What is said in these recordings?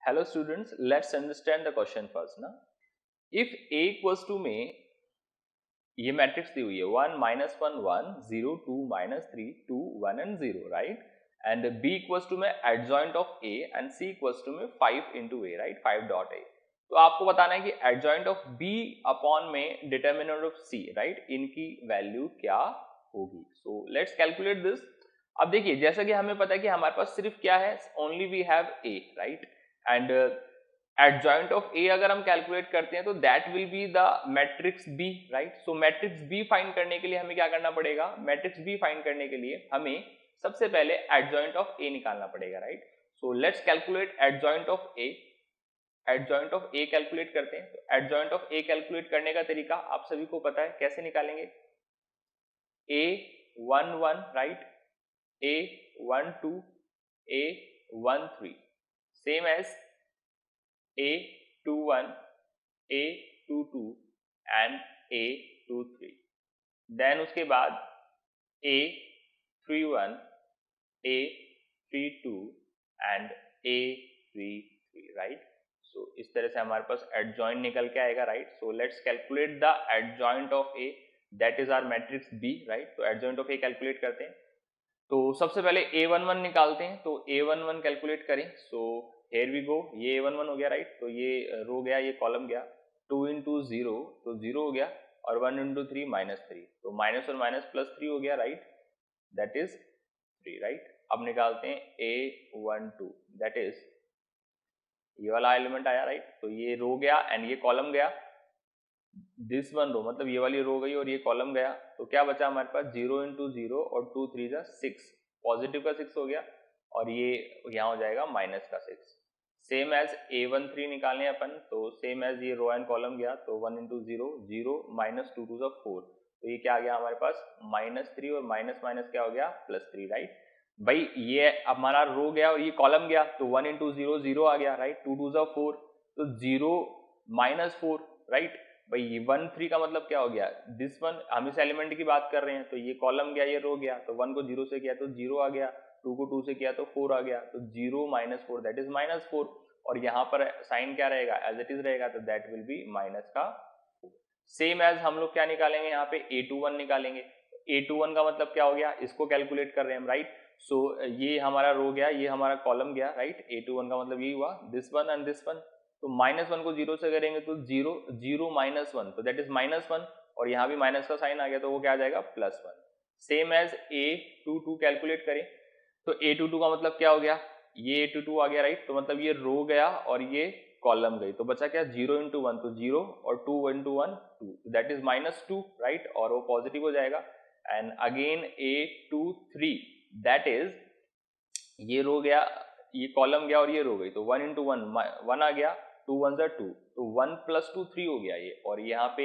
Hello students, let's understand the question first ना. If A equals to में ये matrix दी हुई है 1 minus 1 1 0 2 minus 3 2 1 and 0 right, and B equals to में adjoint of A and C equals to में 5 into A right, 5 dot A. तो आपको बताना है कि adjoint of B upon में determinant of C right, इनकी वैल्यू क्या होगी. So let's calculate this. अब देखिए जैसा कि हमें पता है कि हमारे पास सिर्फ क्या है, only we have A right, and adjoint of A अगर हम कैलकुलेट करते हैं तो that will be the matrix B right. So matrix B find करने के लिए हमें क्या करना पड़ेगा, मैट्रिक्स बी फाइंड करने के लिए हमें सबसे पहले एडजॉइंट ऑफ ए निकालना पड़ेगा right. So let's calculate adjoint of A. Adjoint of A calculate करते हैं. तो एडजॉइंट ऑफ ए कैलकुलेट करने का तरीका आप सभी को पता है, कैसे निकालेंगे. ए 1 1 right, A 1 2 A 1 3 same as A 2 1 A 2 2 and A 2 3. then उसके बाद A 3 1 A 3 2 and A 3 3 right. so इस तरह से हमारे पास एडजॉइंट निकल के आएगा right. So let's calculate the adjoint of A, that is our matrix B right. तो एडजॉइंट ऑफ A कैलकुलेट करते हैं. तो सबसे पहले A11 निकालते हैं. तो A11 कैलकुलेट करें. सो हेयर वी गो, ये A11 हो गया राइट. तो ये रो गया, ये कॉलम गया. 2 इंटू 0 तो 0 हो गया, और 1 इंटू 3 -3. तो माइनस और माइनस प्लस 3 हो गया राइट, दैट इज 3 राइट. अब निकालते हैं A12, दैट इज ये वाला एलिमेंट आया राइट. तो ये रो गया एंड ये कॉलम गया. दिस वन रो मतलब ये वाली रो गई और ये कॉलम गया. तो क्या बचा हमारे पास, 0 इंटू 0 और 2 3 जा 6, पॉजिटिव का 6 हो गया, और ये यहाँ हो जाएगा माइनस का 6. सेम एज A13 निकालने अपन. तो सेम एज ये रो एंड कॉलम गया, तो 1 इंटू 0 0 माइनस 2 2 जा 4. तो ये क्या आ गया हमारे पास, -3 और माइनस माइनस क्या हो गया, +3 राइट. भाई ये हमारा रो गया और ये कॉलम गया, तो 1 इंटू 0 0 आ गया राइट. 2 2 जा 4, तो 0 -4 राइट. भाई ये 1 3 का मतलब क्या हो गया, दिस वन, हम इस एलिमेंट की बात कर रहे हैं. तो ये कॉलम गया, ये रो गया. तो 1 को 0 से किया तो 0 आ गया, 2 को 2 से किया तो 4 आ गया. तो 0 -4 दैट इज -4. और यहाँ पर साइन क्या रहेगा, एज इट इज रहेगा, तो दैट विल बी माइनस का 4. सेम एज हम लोग क्या निकालेंगे यहाँ पे, A21 निकालेंगे. A21 का मतलब क्या हो गया, इसको कैलकुलेट कर रहे हैं हम राइट. सो ये हमारा रो गया, ये हमारा कॉलम गया राइट. A21 का मतलब यही हुआ, this one and this one. तो -1 को 0 से करेंगे तो 0 0 -1, तो दैट इज -1, और यहाँ भी माइनस का साइन आ गया, तो वो क्या आ जाएगा, +1. सेम एज A22 कैलकुलेट करें. तो A22 का मतलब क्या हो गया, ये A22 आ गया राइट. तो मतलब ये रो गया और ये कॉलम गई, तो बचा क्या, 0 इंटू 1 तो 0, और 2 इंटू 1 2, दैट इज -2 राइट, और वो पॉजिटिव हो जाएगा. And again A23, that is ये रो गया, ये कॉलम गया और ये रो गई. तो 1 इंटू 1 1 आ गया, 2 1 2, तो 1 + 2 3 हो गया ये, और यहाँ पे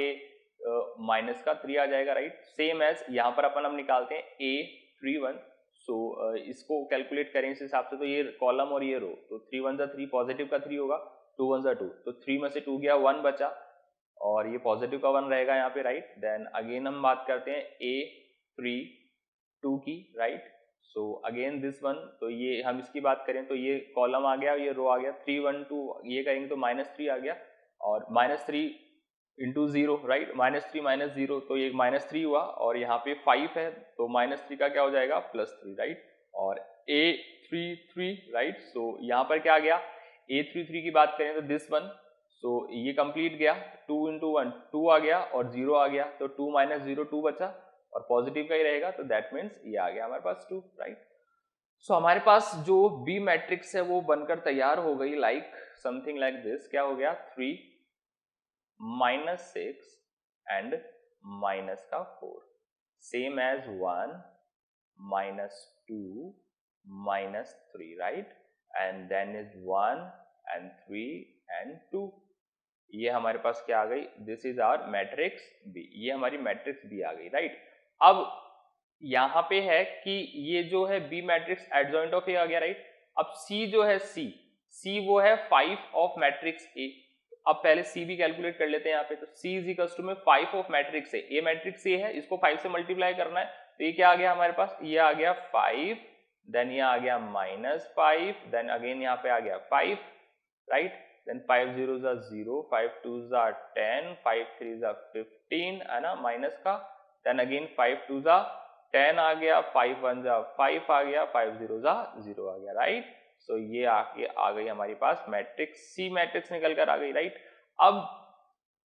माइनस का 3 आ जाएगा राइट. सेम एज यहाँ पर अपन हम निकालते हैं A31. सो इसको कैलकुलेट करें इस हिसाब से. तो ये कॉलम और ये रो, तो 3 1 3, पॉजिटिव का 3 होगा, 2 1 2, तो 3 में से 2 गया, 1 बचा, और ये पॉजिटिव का 1 रहेगा यहाँ पे राइट. देन अगेन हम बात करते हैं A32 की right. So again this one, तो ये हम इसकी बात करें तो ये कॉलम आ गया, ये रो आ गया. 3 1 2 ये करेंगे तो -3 आ गया, और -3 इंटू 0 राइट, -3 -0, तो ये -3 हुआ, और यहाँ पे 5 है, तो -3 का क्या हो जाएगा, +3 राइट. और A33 राइट. सो यहाँ पर क्या आ गया, A33 की बात करें तो दिस वन. सो ये कंप्लीट गया, 2 इंटू 1 2 आ गया, और 0 आ गया, तो 2 -0 2 बचा, और पॉजिटिव का ही रहेगा, तो दैट मीन्स ये आ गया हमारे पास 2 राइट. सो हमारे पास जो बी मैट्रिक्स है वो बनकर तैयार हो गई, लाइक समथिंग लाइक दिस. क्या हो गया, 3 -6 एंड माइनस का 4, same as 1 -2 -3 right. And then is 1 and 3 and 2. ये हमारे पास क्या आ गई, this is our matrix B. ये हमारी मैट्रिक्स बी आ गई राइट. अब यहां पे है कि ये जो है बी मैट्रिक्स एडजॉइंट ऑफ ए आ गया राइट. अब सी जो है, सी वो है 5 ऑफ मैट्रिक्स ए. अब पहले सी भी कैलकुलेट कर लेते हैं यहाँ पे. तो सी इज इक्वल टू में 5 of matrix A matrix A है, इसको 5 से मल्टीप्लाई करना है. तो ये क्या आ गया हमारे पास, ये आ गया 5, देन ये आ गया -5, देन अगेन यहाँ पे आ गया 5, right? Then 5 zeros are 0, 5 twos are 10, 5 threes are 15 है ना माइनस का. Then again 5 twos are 10 आ गया, 5 ones are 5 आ गया, 5 zeros are 0 आ गया, right? So ये आके आ गई हमारे पास मैट्रिक्स, C मैट्रिक्स निकल कर आ गई, right? अब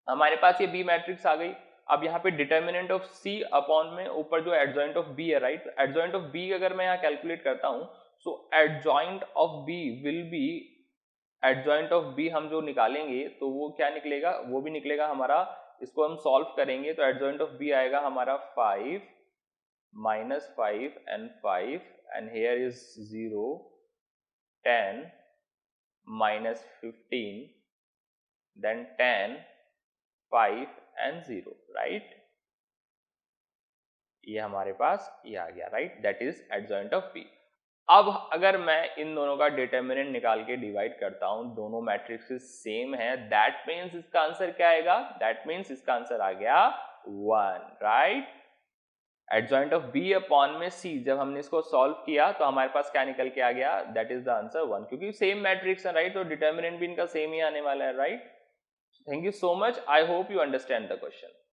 हमारे पास ये B मैट्रिक्स आ गई. अब यहाँ पे डिटर्मिनेंट ऑफ C अपॉन में ऊपर जो एडजॉइंट ऑफ B है, राइट? एडजॉइंट ऑफ B अगर मैं यहाँ कैलकुलेट करता हूँ, so adjoint of B will be, adjoint of B हम जो निकालेंगे तो वो क्या निकलेगा, वो भी निकलेगा हमारा, इसको हम सॉल्व करेंगे तो एडजॉइंट ऑफ B आएगा हमारा 5 minus 5 and 5 and here is 0, 10 minus 15, then 10, 5 and 0, right? ये हमारे पास ये आ गया, right? That is adjoint of B. अब अगर मैं इन दोनों का डिटर्मिनेंट निकाल के डिवाइड करता हूं, दोनों मैट्रिक्सेस सेम है, दैट मीन्स इसका आंसर क्या आएगा? दैट मीन्स इसका आंसर आ गया 1, right? Adjoint of B upon में C, जब हमने इसको सॉल्व किया तो हमारे पास क्या निकल के आ गया? दैट इज द आंसर 1, क्योंकि सेम मैट्रिक्स है, राइट? तो डिटर्मिनेंट भी इनका सेम ही आने वाला है, right? Thank you so much. I hope you understand the question.